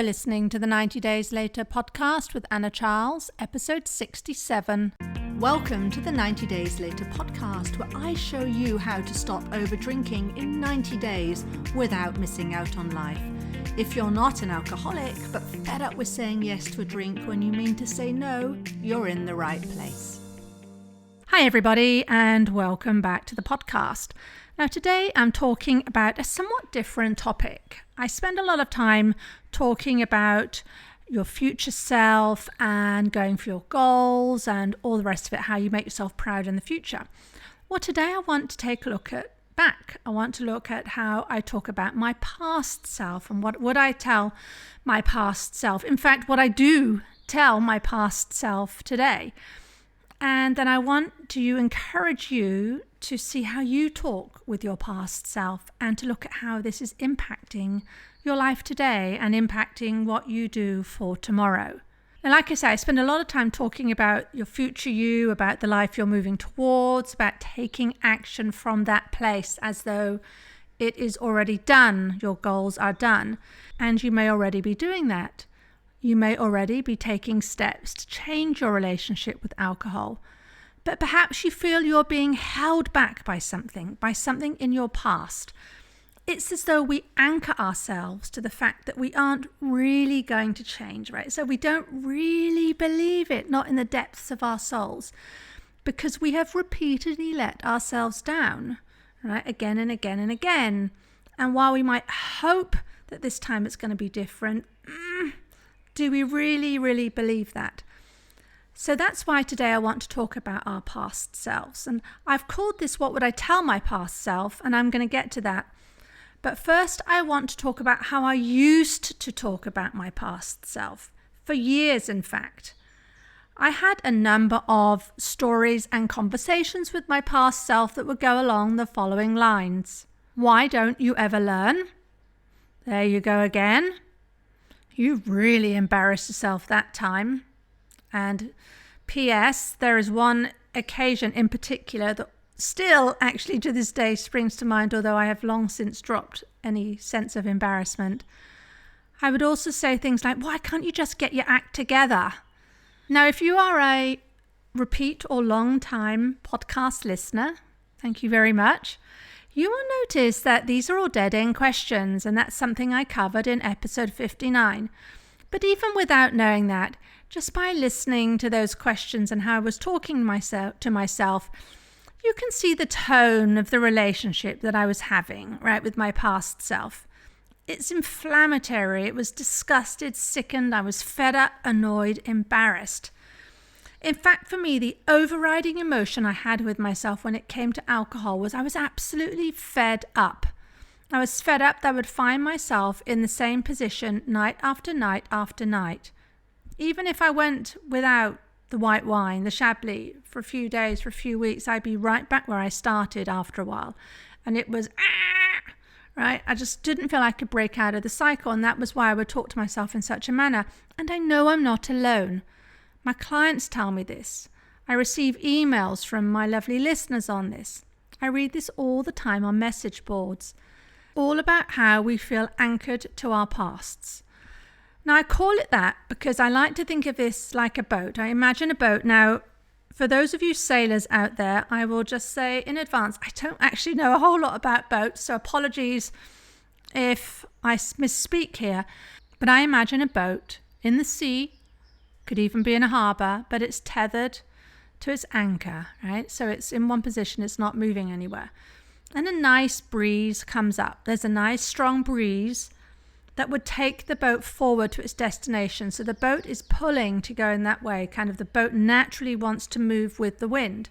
You're listening to the 90 Days Later podcast with Anna Charles, episode 67. Welcome to the 90 Days Later podcast, where I show you how to stop over-drinking in 90 days without missing out on life. If you're not an alcoholic, but fed up with saying yes to a drink when you mean to say no, you're in the right place. Hi everybody, and welcome back to the podcast. Now today I'm talking about a somewhat different topic. I spend a lot of time talking about your future self and going for your goals and all the rest of it, how you make yourself proud in the future. Well, today I want to take a look at back. I want to look at how I talk about my past self and what would I tell my past self. In fact, what I do tell my past self today. And then I want to encourage you to see how you talk with your past self and to look at how this is impacting your life today and impacting what you do for tomorrow. And like I say, I spend a lot of time talking about your future you, about the life you're moving towards, about taking action from that place as though it is already done, your goals are done, and you may already be doing that. You may already be taking steps to change your relationship with alcohol, but perhaps you feel you're being held back by something in your past. It's as though we anchor ourselves to the fact that we aren't really going to change, right? So we don't really believe it, not in the depths of our souls, because we have repeatedly let ourselves down, right? Again and again and again. And while we might hope that this time it's going to be different, do we really, really believe that? So that's why today I want to talk about our past selves. And I've called this What Would I Tell My Past Self? And I'm going to get to that. But first, I want to talk about how I used to talk about my past self. For years, in fact. I had a number of stories and conversations with my past self that would go along the following lines. Why don't you ever learn? There you go again. You really embarrassed yourself that time. And P.S. there is one occasion in particular that still actually to this day springs to mind, although I have long since dropped any sense of embarrassment. I would also say things like, why can't you just get your act together? Now, if you are a repeat or long time podcast listener, thank you very much. You will notice that these are all dead-end questions, and that's something I covered in episode 59. But even without knowing that, just by listening to those questions and how I was talking to myself, you can see the tone of the relationship that I was having, right, with my past self. It's inflammatory. It was disgusted, sickened. I was fed up, annoyed, embarrassed. In fact, for me, the overriding emotion I had with myself when it came to alcohol was I was absolutely fed up. I was fed up that I would find myself in the same position night after night after night. Even if I went without the white wine, the Chablis, for a few days, for a few weeks, I'd be right back where I started after a while. And it was, right? I just didn't feel I could break out of the cycle. And that was why I would talk to myself in such a manner. And I know I'm not alone. My clients tell me this. I receive emails from my lovely listeners on this. I read this all the time on message boards. All about how we feel anchored to our pasts. Now, I call it that because I like to think of this like a boat. I imagine a boat. Now, for those of you sailors out there, I will just say in advance, I don't actually know a whole lot about boats, so apologies if I misspeak here. But I imagine a boat in the sea, could even be in a harbour, but it's tethered to its anchor, right? So it's in one position, it's not moving anywhere. And a nice breeze comes up. There's a nice strong breeze that would take the boat forward to its destination. So the boat is pulling to go in that way. Kind of the boat naturally wants to move with the wind.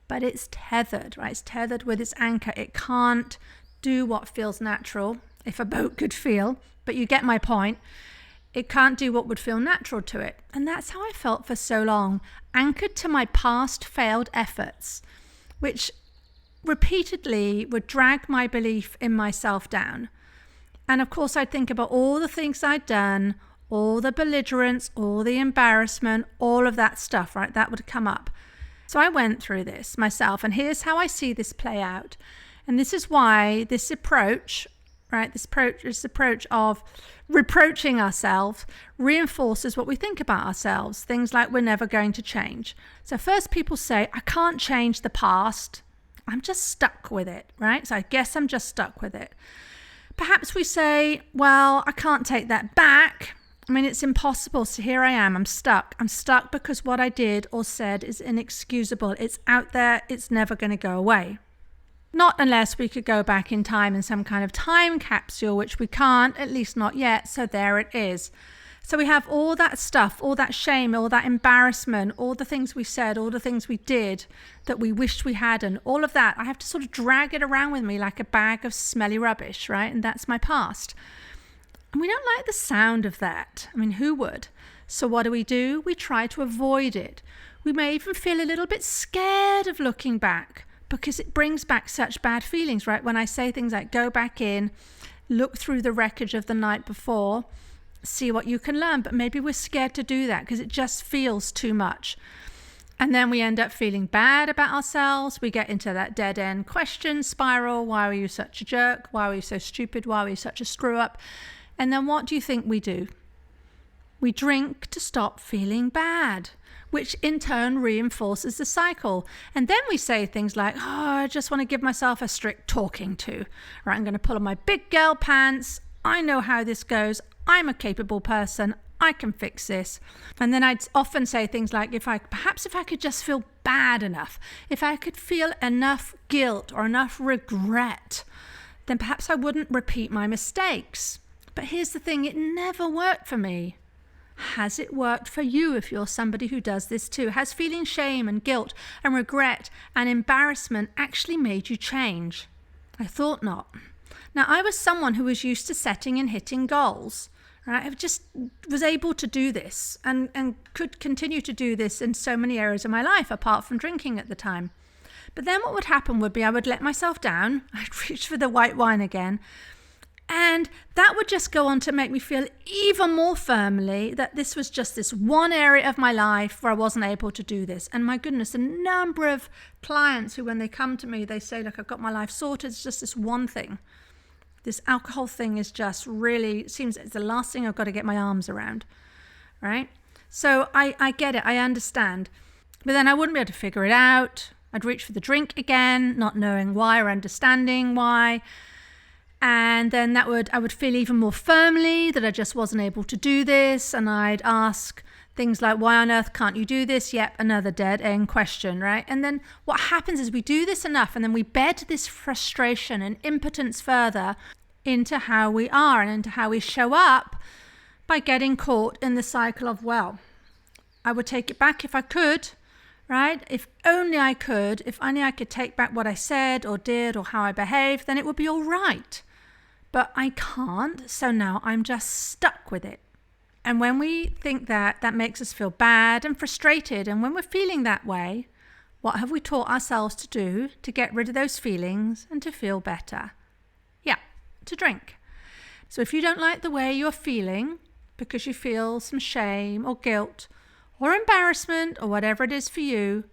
But it's tethered, right? It's tethered with its anchor. It can't do what feels natural, if a boat could feel. But you get my point. It can't do what would feel natural to it. And that's how I felt for so long, anchored to my past failed efforts, which repeatedly would drag my belief in myself down. And of course, I'd think about all the things I'd done, all the belligerence, all the embarrassment, all of that stuff, right? That would come up. So I went through this myself, and here's how I see this play out. And this is why this approach right? This approach of reproaching ourselves reinforces what we think about ourselves. Things like we're never going to change. So first people say, I can't change the past. I'm just stuck with it, right? So I guess I'm just stuck with it. Perhaps we say, well, I can't take that back. I mean, it's impossible. So here I am. I'm stuck. I'm stuck because what I did or said is inexcusable. It's out there. It's never going to go away. Not unless we could go back in time in some kind of time capsule, which we can't, at least not yet. So there it is. So we have all that stuff, all that shame, all that embarrassment, all the things we said, all the things we did that we wished we hadn't, all of that. I have to sort of drag it around with me like a bag of smelly rubbish, right? And that's my past. And we don't like the sound of that. I mean, who would? So what do? We try to avoid it. We may even feel a little bit scared of looking back because it brings back such bad feelings, right? When I say things like go back in, look through the wreckage of the night before, see what you can learn. But maybe we're scared to do that because it just feels too much. And then we end up feeling bad about ourselves. We get into that dead end question spiral. Why were you such a jerk? Why were you so stupid? Why were you such a screw up? And then what do you think we do? We drink to stop feeling bad, which in turn reinforces the cycle. And then we say things like, oh, I just want to give myself a strict talking to. Right, I'm going to pull on my big girl pants. I know how this goes. I'm a capable person. I can fix this. And then I'd often say things like, if I could just feel bad enough, if I could feel enough guilt or enough regret, then perhaps I wouldn't repeat my mistakes. But here's the thing, it never worked for me. Has it worked for you if you're somebody who does this too? Has feeling shame and guilt and regret and embarrassment actually made you change? I thought not. Now, I was someone who was used to setting and hitting goals. Right? I just was able to do this and could continue to do this in so many areas of my life, apart from drinking at the time. But then what would happen would be I would let myself down. I'd reach for the white wine again. And that would just go on to make me feel even more firmly that this was just this one area of my life where I wasn't able to do this. And my goodness, a number of clients who, when they come to me, they say, look, I've got my life sorted. It's just this one thing. This alcohol thing is just really, seems it's the last thing I've got to get my arms around, right? So I get it. I understand. But then I wouldn't be able to figure it out. I'd reach for the drink again, not knowing why or understanding why. And then I would feel even more firmly that I just wasn't able to do this. And I'd ask things like, why on earth can't you do this? Yep, another dead end question, right? And then what happens is we do this enough and then we bed this frustration and impotence further into how we are and into how we show up by getting caught in the cycle of, well, I would take it back if I could, right? If only I could take back what I said or did or how I behaved, then it would be all right. But I can't, so now I'm just stuck with it. And when we think that, that makes us feel bad and frustrated. And when we're feeling that way, what have we taught ourselves to do to get rid of those feelings and to feel better? Yeah, to drink. So if you don't like the way you're feeling because you feel some shame or guilt or embarrassment or whatever it is for you,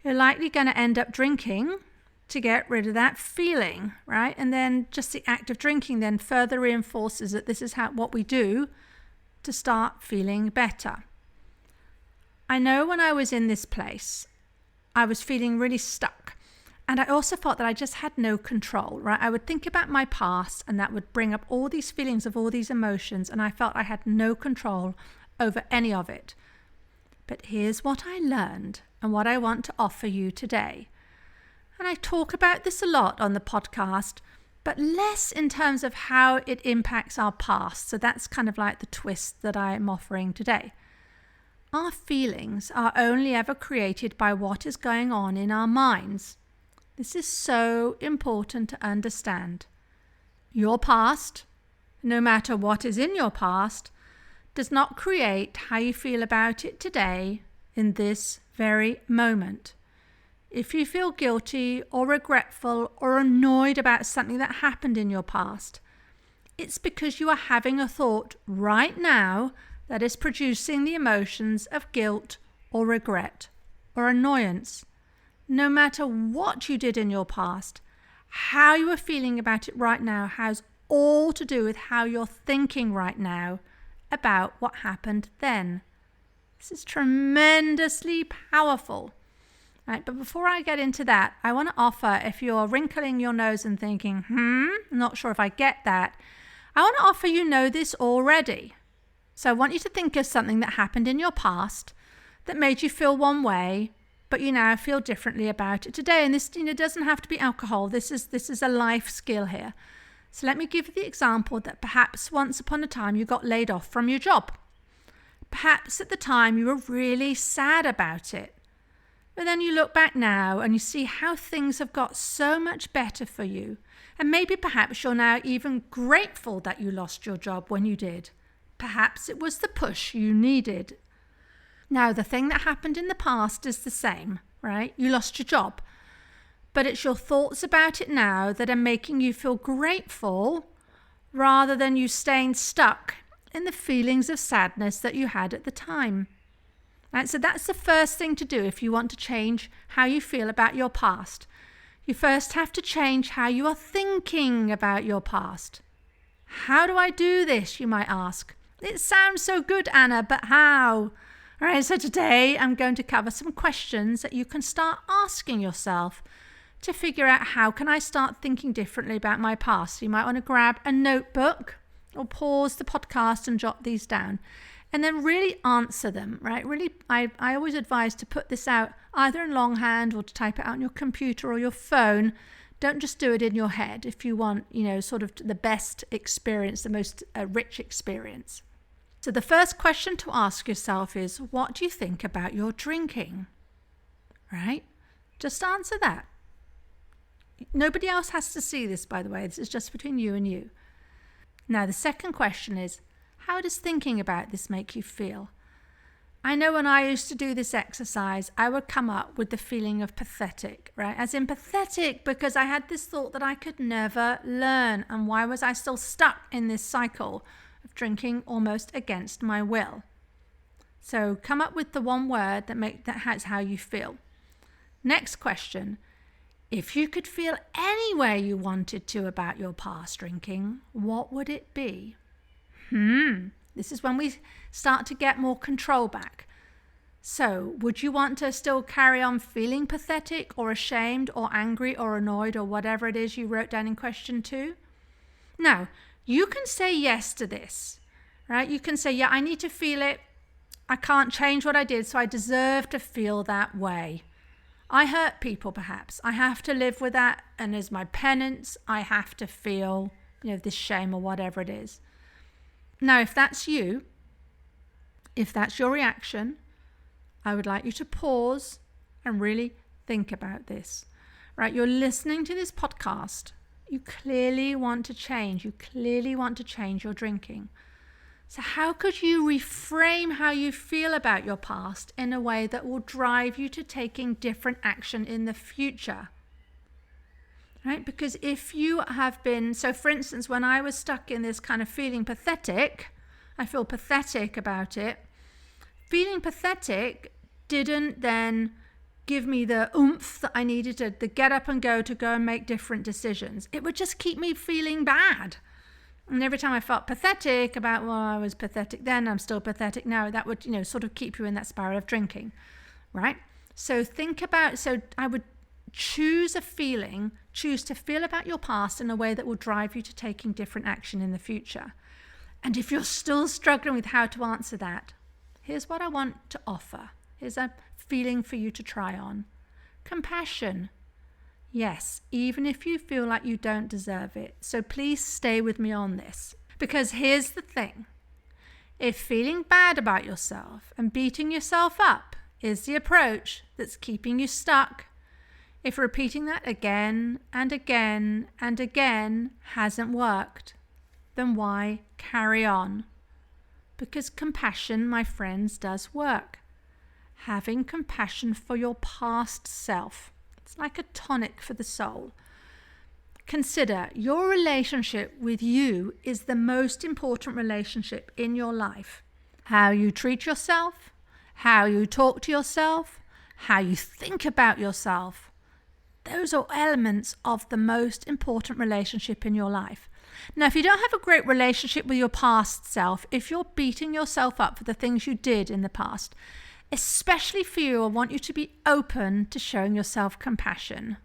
you're likely going to end up drinking to get rid of that feeling, right? And then just the act of drinking then further reinforces that this is what we do to start feeling better. I know when I was in this place, I was feeling really stuck. And I also felt that I just had no control, right? I would think about my past and that would bring up all these feelings of all these emotions. And I felt I had no control over any of it. But here's what I learned and what I want to offer you today. And I talk about this a lot on the podcast, but less in terms of how it impacts our past. So that's kind of like the twist that I'm offering today. Our feelings are only ever created by what is going on in our minds. This is so important to understand. Your past, no matter what is in your past, does not create how you feel about it today in this very moment. If you feel guilty or regretful or annoyed about something that happened in your past, it's because you are having a thought right now that is producing the emotions of guilt or regret or annoyance. No matter what you did in your past, how you are feeling about it right now has all to do with how you're thinking right now about what happened then. This is tremendously powerful. Right, but before I get into that, I want to offer, if you're wrinkling your nose and thinking, not sure if I get that, I want to offer you know this already. So I want you to think of something that happened in your past that made you feel one way, but you now feel differently about it today. And this, doesn't have to be alcohol. This is a life skill here. So let me give you the example that perhaps once upon a time you got laid off from your job. Perhaps at the time you were really sad about it. But then you look back now and you see how things have got so much better for you. And maybe perhaps you're now even grateful that you lost your job when you did. Perhaps it was the push you needed. Now, the thing that happened in the past is the same, right? You lost your job. But it's your thoughts about it now that are making you feel grateful rather than you staying stuck in the feelings of sadness that you had at the time. Right, so that's the first thing to do if you want to change how you feel about your past. You first have to change how you are thinking about your past. How do I do this, you might ask? It sounds so good, Anna, but how? All right, so today I'm going to cover some questions that you can start asking yourself to figure out how can I start thinking differently about my past. You might want to grab a notebook or pause the podcast and jot these down. And then really answer them, right? Really, I always advise to put this out either in longhand or to type it out on your computer or your phone. Don't just do it in your head if you want, sort of the best experience, the most rich experience. So the first question to ask yourself is, what do you think about your drinking? Right? Just answer that. Nobody else has to see this, by the way. This is just between you and you. Now, the second question is, how does thinking about this make you feel? I know when I used to do this exercise, I would come up with the feeling of pathetic, right? As in pathetic because I had this thought that I could never learn. And why was I still stuck in this cycle of drinking almost against my will? So come up with the one word that has how you feel. Next question. If you could feel any way you wanted to about your past drinking, what would it be? This is when we start to get more control back. So, would you want to still carry on feeling pathetic or ashamed or angry or annoyed or whatever it is you wrote down in question 2? Now, you can say yes to this, right? You can say, yeah, I need to feel it. I can't change what I did, so I deserve to feel that way. I hurt people, perhaps. I have to live with that, and as my penance, I have to feel, this shame or whatever it is. Now, if that's you, if that's your reaction, I would like you to pause and really think about this. Right? You're listening to this podcast. You clearly want to change. You clearly want to change your drinking. So how could you reframe how you feel about your past in a way that will drive you to taking different action in the future? Right? Because if you have been, so for instance, when I was stuck in this kind of feeling pathetic, I feel pathetic about it. Feeling pathetic didn't then give me the oomph that I needed to get up and go and make different decisions. It would just keep me feeling bad. And every time I felt pathetic about, well, I was pathetic then, I'm still pathetic now, that would, sort of keep you in that spiral of drinking, right? So I would choose to feel about your past in a way that will drive you to taking different action in the future. And if you're still struggling with how to answer that, here's what I want to offer. Here's a feeling for you to try on. Compassion. Yes, even if you feel like you don't deserve it. So please stay with me on this. Because here's the thing. If feeling bad about yourself and beating yourself up is the approach that's keeping you stuck, if repeating that again and again and again hasn't worked, then why carry on? Because compassion, my friends, does work. Having compassion for your past self. It's like a tonic for the soul. Consider your relationship with you is the most important relationship in your life. How you treat yourself, how you talk to yourself, how you think about yourself. Those are elements of the most important relationship in your life. Now, if you don't have a great relationship with your past self, if you're beating yourself up for the things you did in the past, especially for you, I want you to be open to showing yourself compassion.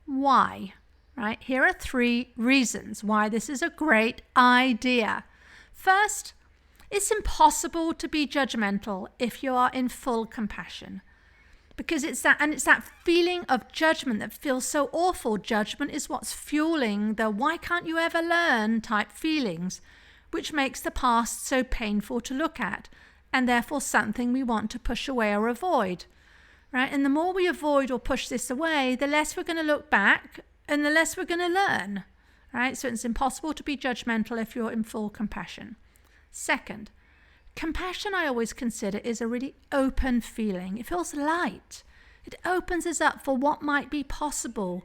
Why? Right? Here are 3 reasons why this is a great idea. First, it's impossible to be judgmental if you are in full compassion. Because it's that feeling of judgment that feels so awful. Judgment is what's fueling the why can't you ever learn type feelings, which makes the past so painful to look at, and therefore something we want to push away or avoid. Right? And the more we avoid or push this away, the less we're going to look back and the less we're going to learn. Right? So it's impossible to be judgmental if you're in full compassion. Second, compassion, I always consider, is a really open feeling. It feels light. It opens us up for what might be possible,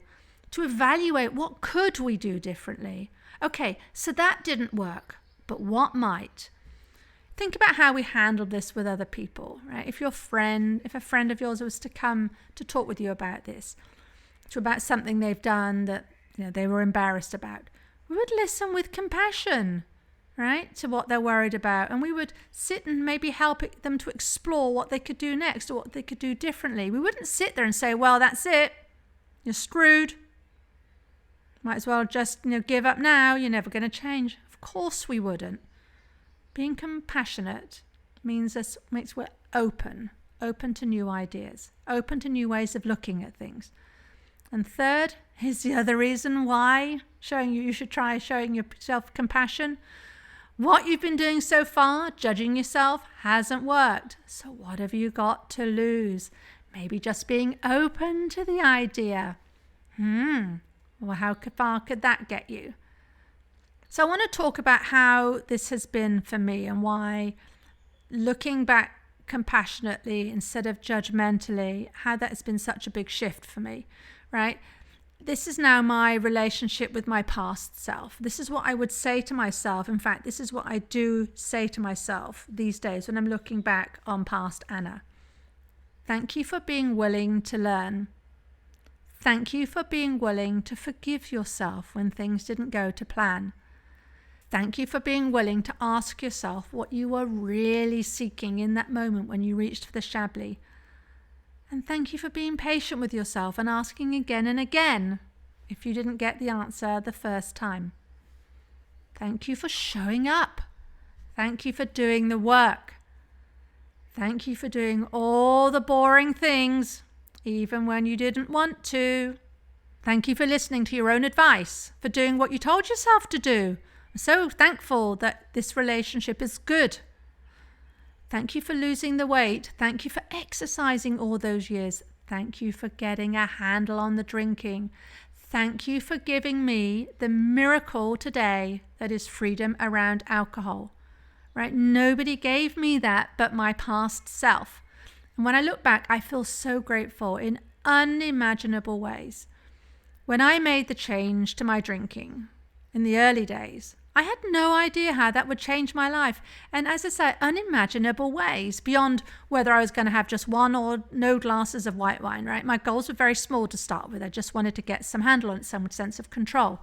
to evaluate what could we do differently. Okay, so that didn't work, but what might? Think about how we handled this with other people, right? If a friend of yours was to come to talk with you about this, about something they've done that they were embarrassed about, we would listen with compassion, right, to what they're worried about. And we would sit and maybe help them to explore what they could do next or what they could do differently. We wouldn't sit there and say, well, that's it. You're screwed. Might as well just, give up now. You're never going to change. Of course we wouldn't. Being compassionate makes we're open to new ideas, open to new ways of looking at things. And third, here's the other reason why you should try showing yourself compassion. What you've been doing so far, judging yourself, hasn't worked. So what have you got to lose? Maybe just being open to the idea. Well, how far could that get you? So I want to talk about how this has been for me and why looking back compassionately instead of judgmentally, how that has been such a big shift for me, right? This is now my relationship with my past self. This is what I would say to myself. In fact, this is what I do say to myself these days when I'm looking back on past Anna. Thank you for being willing to learn. Thank you for being willing to forgive yourself when things didn't go to plan. Thank you for being willing to ask yourself what you were really seeking in that moment when you reached for the Chablis. And thank you for being patient with yourself and asking again and again if you didn't get the answer the first time. Thank you for showing up. Thank you for doing the work. Thank you for doing all the boring things, even when you didn't want to. Thank you for listening to your own advice, for doing what you told yourself to do. I'm so thankful that this relationship is good. Thank you for losing the weight. Thank you for exercising all those years. Thank you for getting a handle on the drinking. Thank you for giving me the miracle today that is freedom around alcohol. Right? Nobody gave me that but my past self. And when I look back, I feel so grateful in unimaginable ways. When I made the change to my drinking in the early days, I had no idea how that would change my life. And as I say, unimaginable ways beyond whether I was going to have just one or no glasses of white wine, right? My goals were very small to start with. I just wanted to get some handle on it, some sense of control.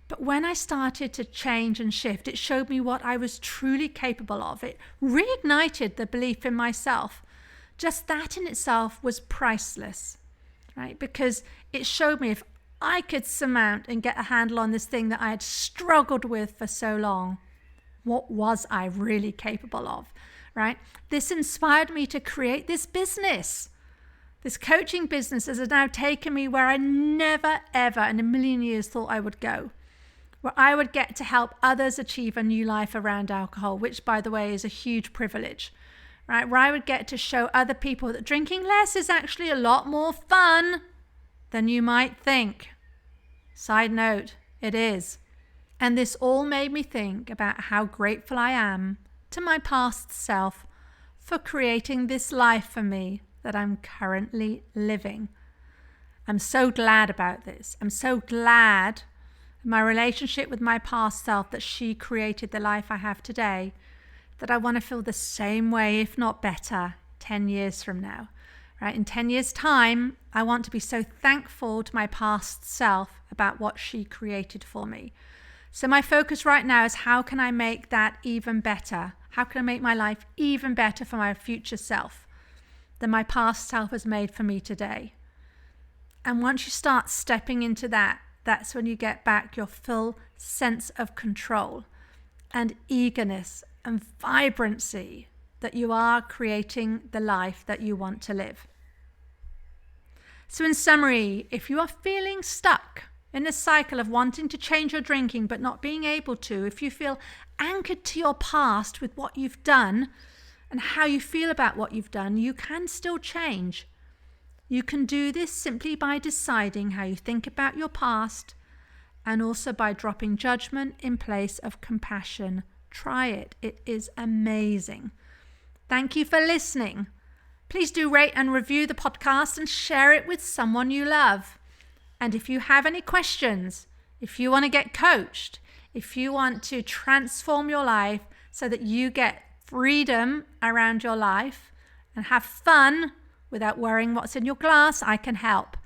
But when I started to change and shift, it showed me what I was truly capable of. It reignited the belief in myself. Just that in itself was priceless, right? Because it showed me if I could surmount and get a handle on this thing that I had struggled with for so long, what was I really capable of, right? This inspired me to create this business. This coaching business has now taken me where I never, ever in a million years thought I would go, where I would get to help others achieve a new life around alcohol, which, by the way, is a huge privilege, right? Where I would get to show other people that drinking less is actually a lot more fun than you might think. Side note, it is. And this all made me think about how grateful I am to my past self for creating this life for me that I'm currently living. I'm so glad about this. I'm so glad my relationship with my past self that she created the life I have today, that I want to feel the same way, if not better, 10 years from now. Right? In 10 years' time, I want to be so thankful to my past self about what she created for me. So my focus right now is how can I make that even better? How can I make my life even better for my future self than my past self has made for me today? And once you start stepping into that, that's when you get back your full sense of control and eagerness and vibrancy that you are creating the life that you want to live. So in summary, if you are feeling stuck in a cycle of wanting to change your drinking but not being able to, if you feel anchored to your past with what you've done and how you feel about what you've done, you can still change. You can do this simply by deciding how you think about your past and also by dropping judgment in place of compassion. Try it. It is amazing. Thank you for listening. Please do rate and review the podcast and share it with someone you love. And if you have any questions, if you want to get coached, if you want to transform your life so that you get freedom around your life and have fun without worrying what's in your glass, I can help.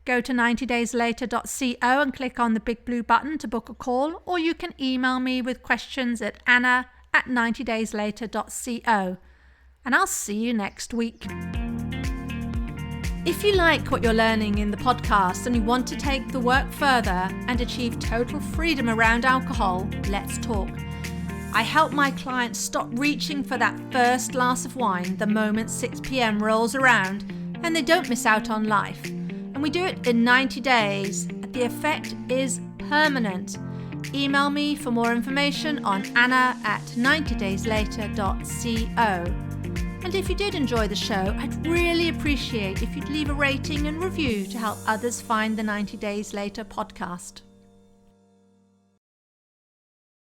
Go to 90dayslater.co and click on the big blue button to book a call, or you can email me with questions at anna@90dayslater.co. And I'll see you next week. If you like what you're learning in the podcast and you want to take the work further and achieve total freedom around alcohol, let's talk. I help my clients stop reaching for that first glass of wine the moment 6 p.m. rolls around and they don't miss out on life. And we do it in 90 days. The effect is permanent. Email me for more information on anna@90dayslater.co. And if you did enjoy the show, I'd really appreciate if you'd leave a rating and review to help others find the 90 Days Later podcast.